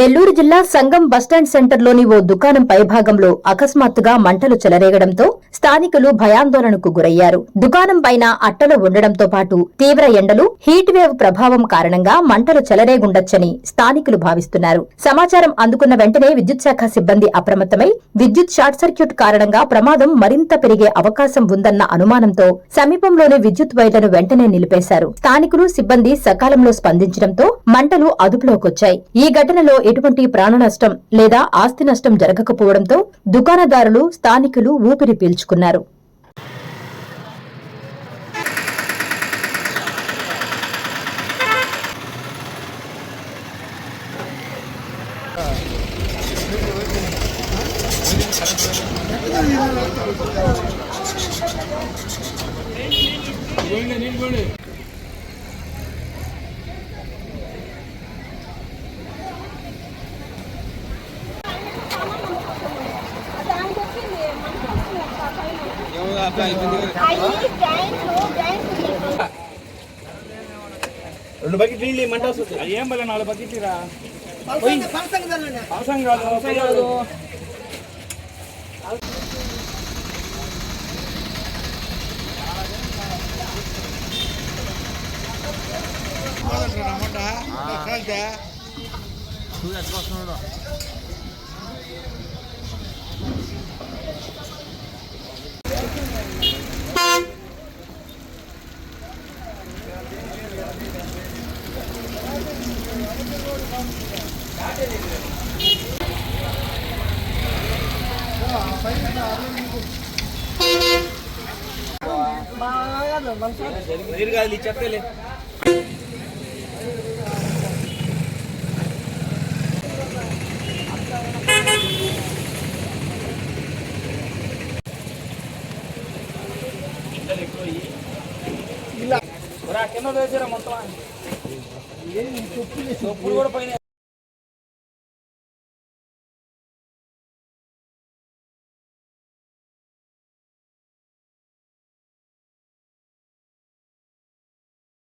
నెల్లూరు జిల్లా సంగం బస్టాండ్ సెంటర్లోని ఓ దుకాణం పైభాగంలో అకస్మాత్తుగా మంటలు చెలరేగడంతో స్థానికులు భయాందోళనకు గురయ్యారు. దుకాణం పైన అట్టలు ఉండడంతో పాటు తీవ్ర ఎండలు, హీట్ వేవ్ ప్రభావం కారణంగా మంటలు చెలరేగుండొచ్చని స్థానికులు భావిస్తున్నారు. సమాచారం అందుకున్న వెంటనే విద్యుత్ శాఖ సిబ్బంది అప్రమత్తమై విద్యుత్ షార్ట్ సర్క్యూట్ కారణంగా ప్రమాదం మరింత పెరిగే అవకాశం ఉందన్న అనుమానంతో సమీపంలోని విద్యుత్ వైర్లను వెంటనే నిలిపేశారు. స్థానికులు, సిబ్బంది సకాలంలో స్పందించడంతో మంటలు అదుపులోకొచ్చాయి. ఈ ఘటనలో ఎటువంటి ప్రాణ నష్టం లేదా ఆస్తి నష్టం జరగకపోవడంతో దుకాణదారులు, స్థానికులు ఊపిరి పీల్చుకున్నారు. రెండు బకెట్ నీళ్ళు మంట వస్తుంది. ఏం బల 4 బకెట్లు రా. అవసరం కాదు. నీరు కాదు చెప్పలే. కింద వేసారా మొత్తం చెప్పులు కూడా పైన